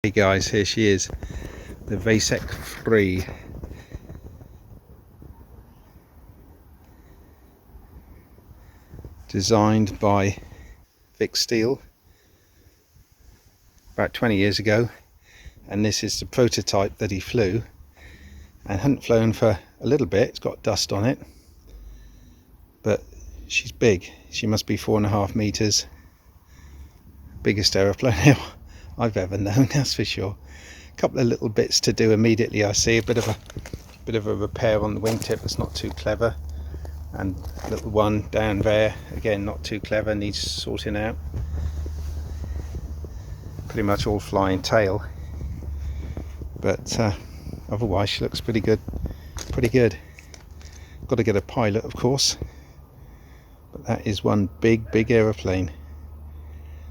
Hey guys, here she is, the Racek 3. Designed by Vic Steel about 20 years ago, and this is the prototype that he flew and hadn't flown for a little bit. It's got dust on it, but she's big. She must be 4.5 meters. Biggest aeroplane I've ever known, that's for sure. A couple of little bits to do immediately. I see a bit of a repair on the wingtip that's not too clever, and little one down there, again not too clever, needs sorting out. Pretty much all flying tail, but otherwise she looks pretty good. Got to get a pilot, of course, but that is one big aeroplane.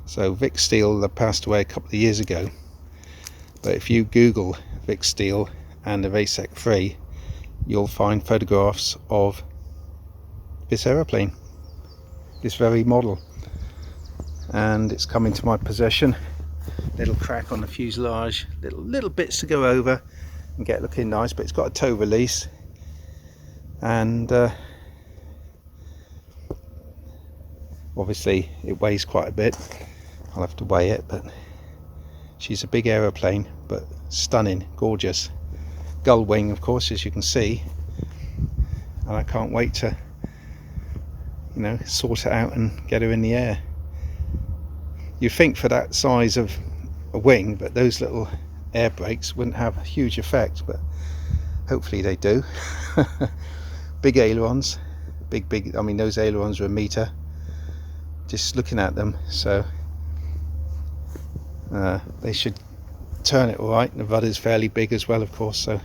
So Vic Steel, that passed away a couple of years ago, but if you Google Vic Steel and the Racek 3, you'll find photographs of this aeroplane, this very model, and it's come into my possession. Little crack on the fuselage, little bits to go over and get looking nice, but it's got a tow release, and obviously it weighs quite a bit. I'll have to weigh it, but she's a big aeroplane, but stunning, gorgeous. Gull wing, of course, as you can see, and I can't wait to, sort it out and get her in the air. You think for that size of a wing, but those little air brakes wouldn't have a huge effect, but hopefully they do. Big ailerons, big. I mean, those ailerons are 1 meter. Just looking at them, so they should turn it all right. The rudder's fairly big as well, of course. So,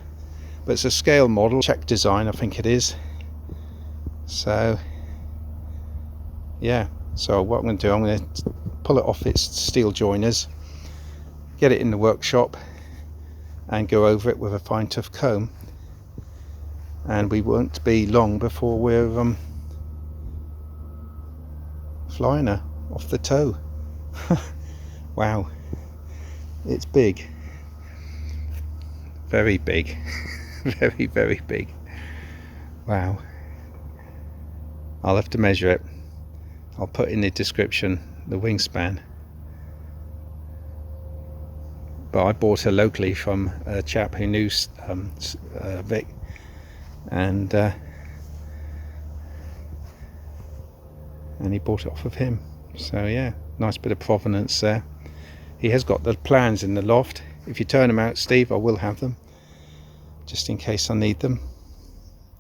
but it's a scale model, Czech design, I think it is. So, yeah. So what I'm going to do, I'm going to pull it off its steel joiners, get it in the workshop, and go over it with a fine tooth comb. And we won't be long before we're flying her off the toe. Wow, it's big, very big. very big. Wow. I'll have to measure it. I'll put in the description the wingspan, but I bought her locally from a chap who knew Vic, and he bought it off of him. So yeah, nice bit of provenance there. He has got the plans in the loft. If you turn them out, Steve, I will have them, just in case I need them.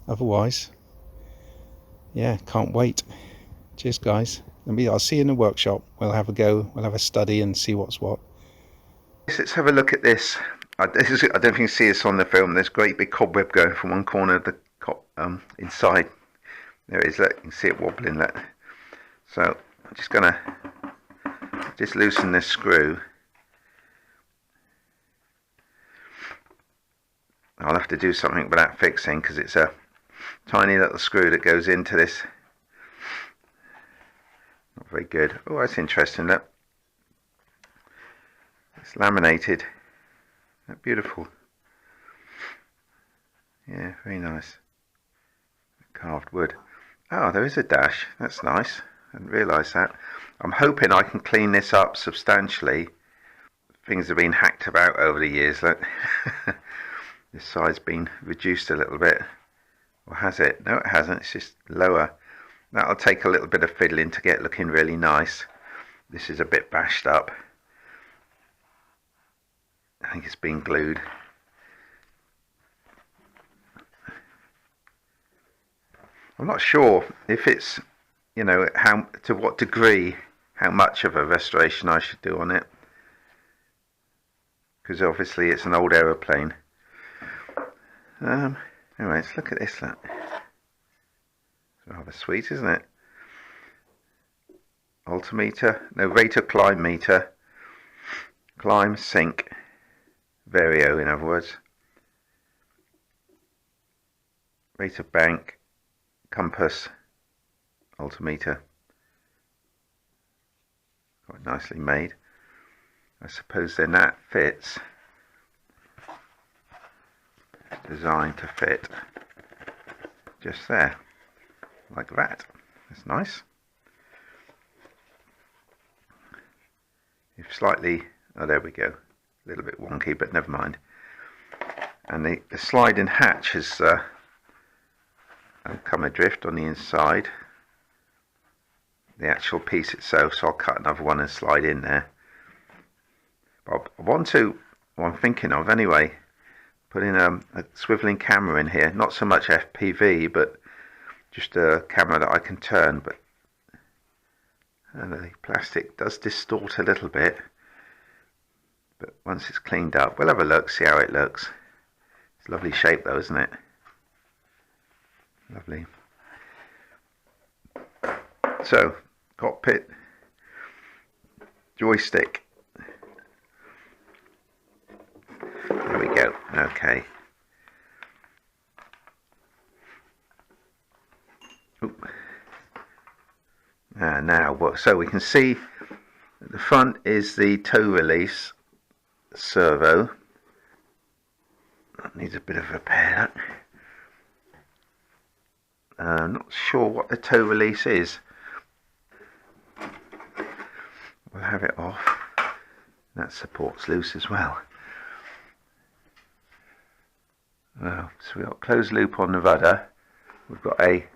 Otherwise, yeah, can't wait. Cheers guys. I'll see you in the workshop. We'll have a go, we'll have a study and see what's what. Let's have a look at this. I don't think you can see this on the film. There's a great big cobweb going from one corner of the inside. There it is, look, you can see it wobbling. Look. So I'm just going to loosen this screw. I'll have to do something with that fixing, because it's a tiny little screw that goes into this. Not very good. Oh, that's interesting. Look, it's laminated. That's beautiful. Yeah, very nice. Carved wood. Oh, there is a dash. That's nice. I didn't realise that. I'm hoping I can clean this up substantially. Things have been hacked about over the years. Look, this side's been reduced a little bit. Or has it? No, it hasn't. It's just lower. That'll take a little bit of fiddling to get looking really nice. This is a bit bashed up. I think it's been glued. I'm not sure if it's, to what degree, how much of a restoration I should do on it, because obviously it's an old aeroplane. Anyway, let's look at this. Look. It's rather sweet, isn't it? Altimeter, no, rate of climb meter, climb, sink, vario in other words, rate of bank, compass, altimeter. Quite nicely made. I suppose then that fits, designed to fit just there, like that. That's nice. If slightly, oh there we go, a little bit wonky, but never mind. And the sliding hatch has come adrift on the inside, the actual piece itself, so I'll cut another one and slide in there. But I'm thinking of anyway, putting a swiveling camera in here, not so much FPV, but just a camera that I can turn. But the plastic does distort a little bit, but once it's cleaned up, we'll have a look, see how it looks. It's a lovely shape though, isn't it? Lovely. So, cockpit, joystick. There we go. Okay. Now, so we can see at the front is the tow release servo. That needs a bit of repair. I'm not sure what the tow release is. We'll have it off. That support's loose as well. Well, so we've got closed loop on the rudder. We've got I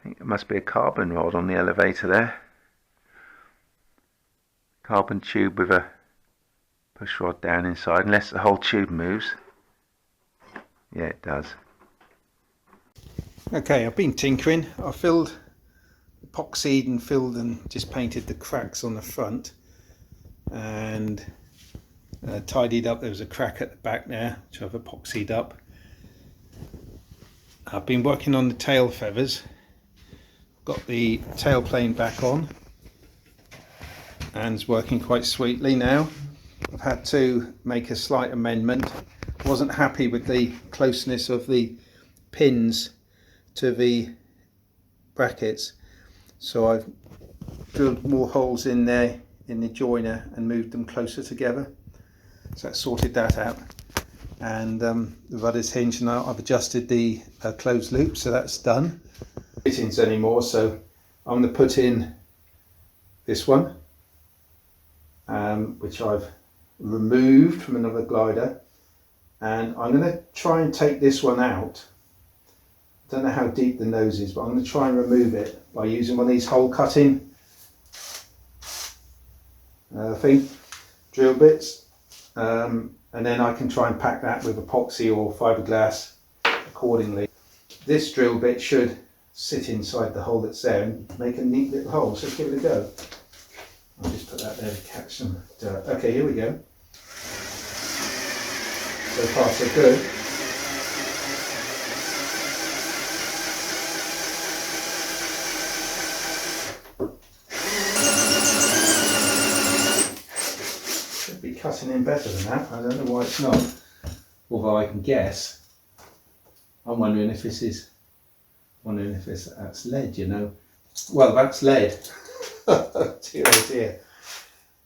think it must be a carbon rod on the elevator there. Carbon tube with a push rod down inside, unless the whole tube moves. Yeah, it does. Okay, I've been tinkering. I filled, epoxied and filled and just painted the cracks on the front, and tidied up. There was a crack at the back there, which I've epoxied up. I've been working on the tail feathers. Got the tail plane back on, and it's working quite sweetly now. I've had to make a slight amendment. Wasn't happy with the closeness of the pins to the brackets, so I've drilled more holes in there in the joiner and moved them closer together. So I sorted that out, and the rudder's hinged, and I've adjusted the closed loop, so that's done. Fittings anymore, so I'm going to put in this one, which I've removed from another glider, and I'm going to try and take this one out. Don't know how deep the nose is, but I'm going to try and remove it by using one of these hole cutting drill bits, and then I can try and pack that with epoxy or fiberglass accordingly. This drill bit should sit inside the hole that's there and make a neat little hole, so give it a go. I'll just put that there to catch some dirt. Okay, here we go. So far so good. Should be cutting in better than that. I don't know why it's not, although I can guess. I'm wondering if this is, that's lead, you know. Well, that's lead. Oh dear, oh dear.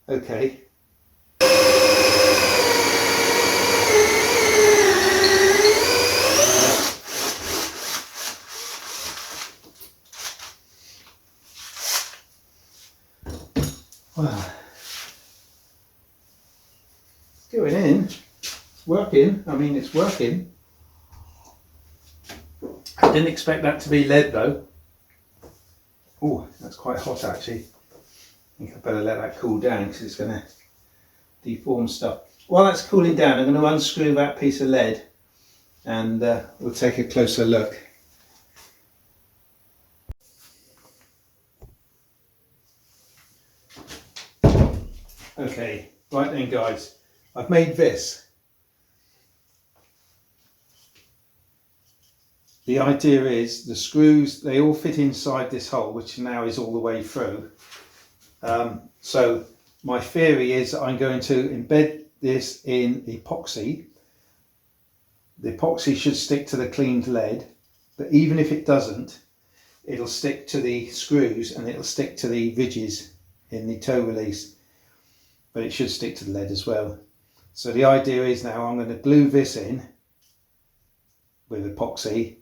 Okay. Well, it's going in. It's working. I mean, it's working. I didn't expect that to be lead though. Oh, that's quite hot actually. I think I better let that cool down because it's going to deform stuff. While that's cooling down, I'm going to unscrew that piece of lead, and we'll take a closer look. Okay, right then guys, I've made this. The idea is the screws, they all fit inside this hole, which now is all the way through. So my theory is that I'm going to embed this in epoxy. The epoxy should stick to the cleaned lead, but even if it doesn't, it'll stick to the screws and it'll stick to the ridges in the tow release. but it should stick to the lead as well. So the idea is now I'm going to glue this in with epoxy,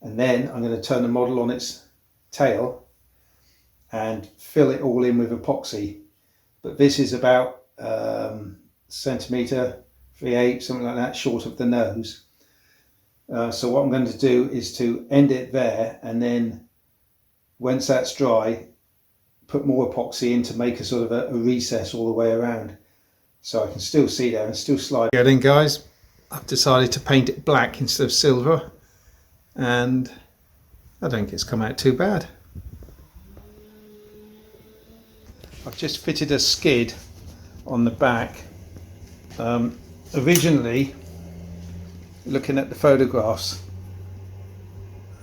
and then I'm going to turn the model on its tail and fill it all in with epoxy. But this is about centimetre, 3/8, something like that, short of the nose. So what I'm going to do is to end it there, and then once that's dry, put more epoxy in to make a sort of a recess all the way around, so I can still see there and still slide. Yeah, then guys, I've decided to paint it black instead of silver, and I don't think it's come out too bad. I've just fitted a skid on the back. Originally, looking at the photographs,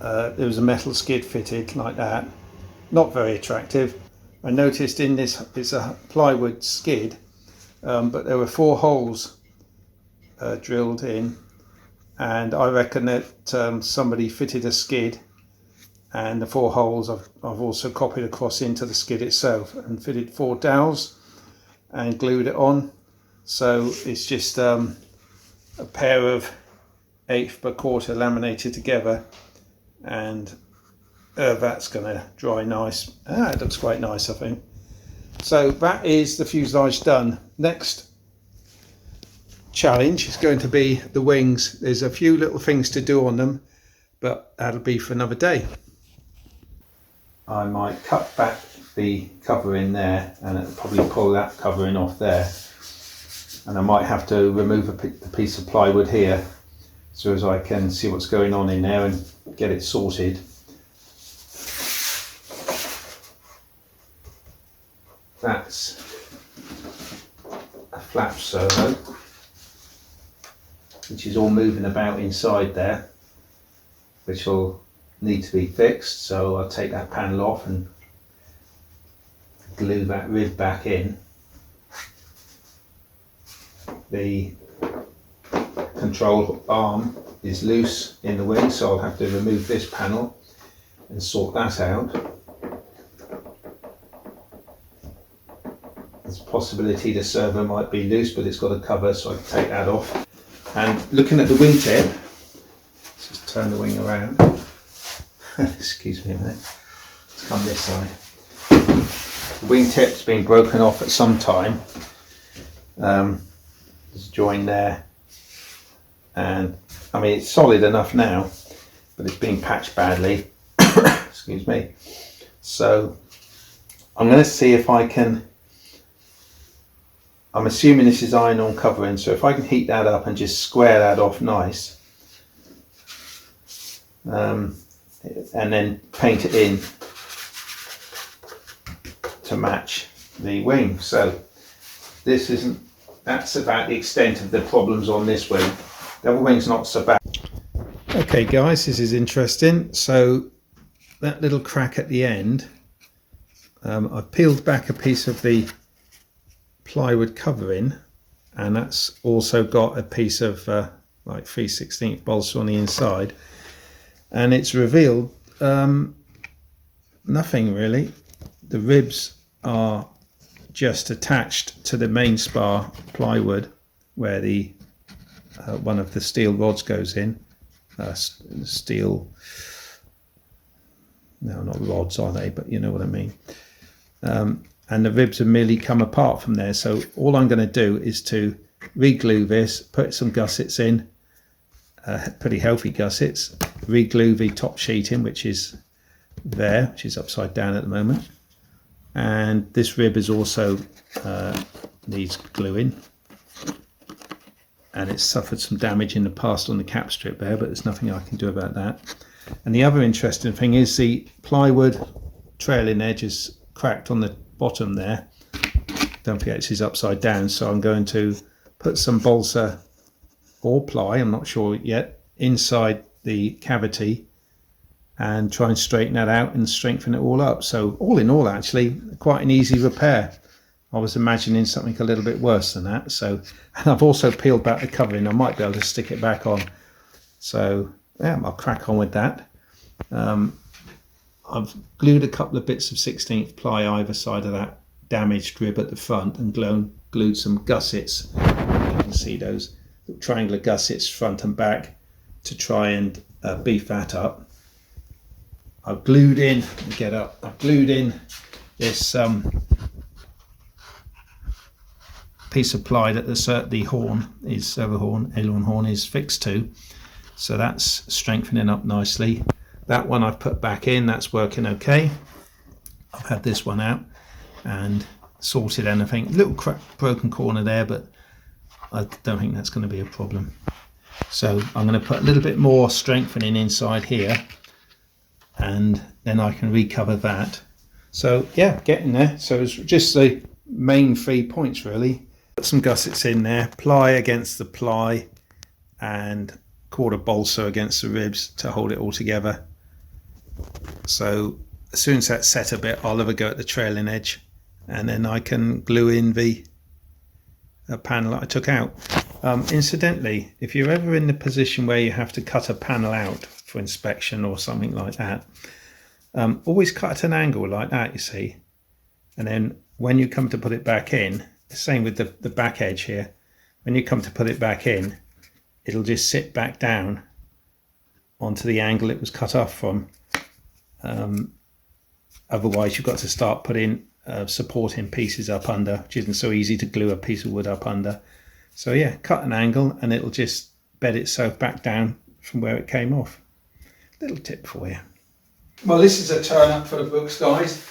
there was a metal skid fitted like that. Not very attractive. I noticed in this, it's a plywood skid, but there were 4 holes drilled in, and I reckon that somebody fitted a skid, and the 4 holes I've also copied across into the skid itself and fitted 4 dowels and glued it on. So it's just a pair of 1/8 by 1/4 laminated together, and that's going to dry nice. It looks quite nice, I think. So that is the fuselage done. Next challenge is going to be the wings. There's a few little things to do on them, but that'll be for another day. I might cut back the covering there, and it'll probably pull that covering off there, and I might have to remove a piece of plywood here so as I can see what's going on in there and get it sorted. That's a flap servo, which is all moving about inside there, which will need to be fixed, so I'll take that panel off and glue that rib back in. The control arm is loose in the wing, so I'll have to remove this panel and sort that out. There's a possibility the servo might be loose, but it's got a cover, so I can take that off. And looking at the wingtip, let's just turn the wing around. Excuse me a minute. Let's come this side. The wingtip's been broken off at some time. There's a join there, and I mean it's solid enough now, but it's been patched badly. Excuse me. So I'm going to see if I can. I'm assuming this is iron-on covering, so if I can heat that up and just square that off nice, and then paint it in to match the wing. So this isn't, that's about the extent of the problems on this wing. The other wing's not so bad. Okay guys, this is interesting. So that little crack at the end, I've peeled back a piece of the plywood covering, and that's also got a piece of like 3/16 balsa on the inside, and it's revealed nothing really. The ribs are just attached to the main spar plywood where the one of the steel rods goes in. Steel, no, not rods are they, but you know what I mean. And the ribs have merely come apart from there, so all I'm going to do is to re-glue this, put some gussets in, pretty healthy gussets, re-glue the top sheet in, which is there, which is upside down at the moment, and this rib is also needs gluing, and it's suffered some damage in the past on the cap strip there, but there's nothing I can do about that. And the other interesting thing is the plywood trailing edge is cracked on the bottom there. Don't forget this is upside down, so I'm going to put some balsa or ply, I'm not sure yet, inside the cavity and try and straighten that out and strengthen it all up. So all in all, actually quite an easy repair. I was imagining something a little bit worse than that. So, and I've also peeled back the covering. I might be able to stick it back on. So yeah, I'll crack on with that. I've glued a couple of bits of 16th ply either side of that damaged rib at the front and glued some gussets. You can see those triangular gussets front and back to try and beef that up. I've glued in, get up, I've glued in this piece of ply that the horn is, aileron horn is fixed to. So that's strengthening up nicely. That one I've put back in, that's working okay. I've had this one out and sorted anything. Little broken corner there, but I don't think that's going to be a problem. So I'm going to put a little bit more strengthening inside here, and then I can recover that. So yeah, getting there. So it's just the main 3 points really. Put some gussets in there, ply against the ply, and quarter balsa against the ribs to hold it all together. So as soon as that's set a bit, I'll have a go at the trailing edge, and then I can glue in the panel that I took out. Incidentally, if you're ever in the position where you have to cut a panel out for inspection or something like that, always cut at an angle like that, you see, and then when you come to put it back in, the same with the back edge here, when you come to put it back in, it'll just sit back down onto the angle it was cut off from. Otherwise you've got to start putting supporting pieces up under, which isn't so easy to glue a piece of wood up under. So yeah, cut an angle and it'll just bed itself back down from where it came off. Little tip for you. Well, this is a turn up for the books, guys.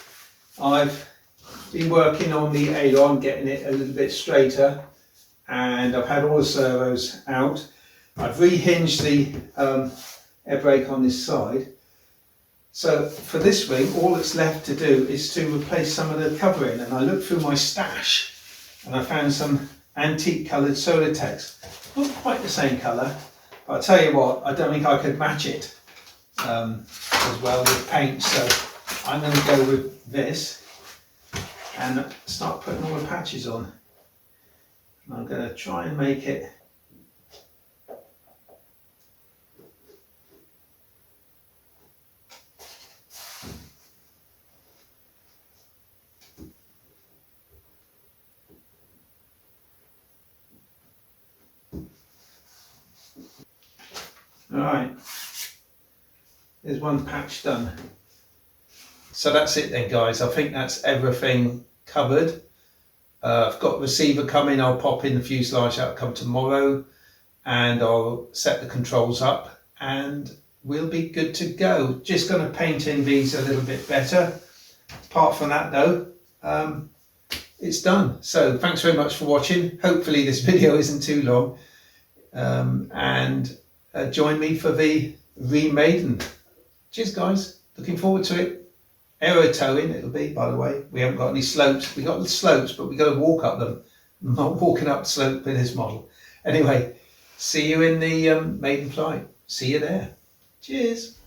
I've been working on the aileron, getting it a little bit straighter, and I've had all the servos out. I've rehinged the air brake on this side. So for this wing, all that's left to do is to replace some of the covering, and I looked through my stash and I found some antique coloured Solatex. Not quite the same colour, but I'll tell you what, I don't think I could match it as well with paint, so I'm going to go with this and start putting all the patches on. And I'm going to try and make it Alright, there's one patch done. So that's it then, guys. I think that's everything covered. I've got receiver coming. I'll pop in the fuselage outcome tomorrow, and I'll set the controls up and we'll be good to go. Just going to paint in these a little bit better. Apart from that though, it's done. So thanks very much for watching. Hopefully this video isn't too long, and join me for the remade. Cheers guys, looking forward to it. Aero towing it'll be, by the way. We haven't got any slopes. We got the slopes, but we got to walk up them. I'm not walking up the slope with this model. Anyway, see you in the maiden flight. See you there. Cheers.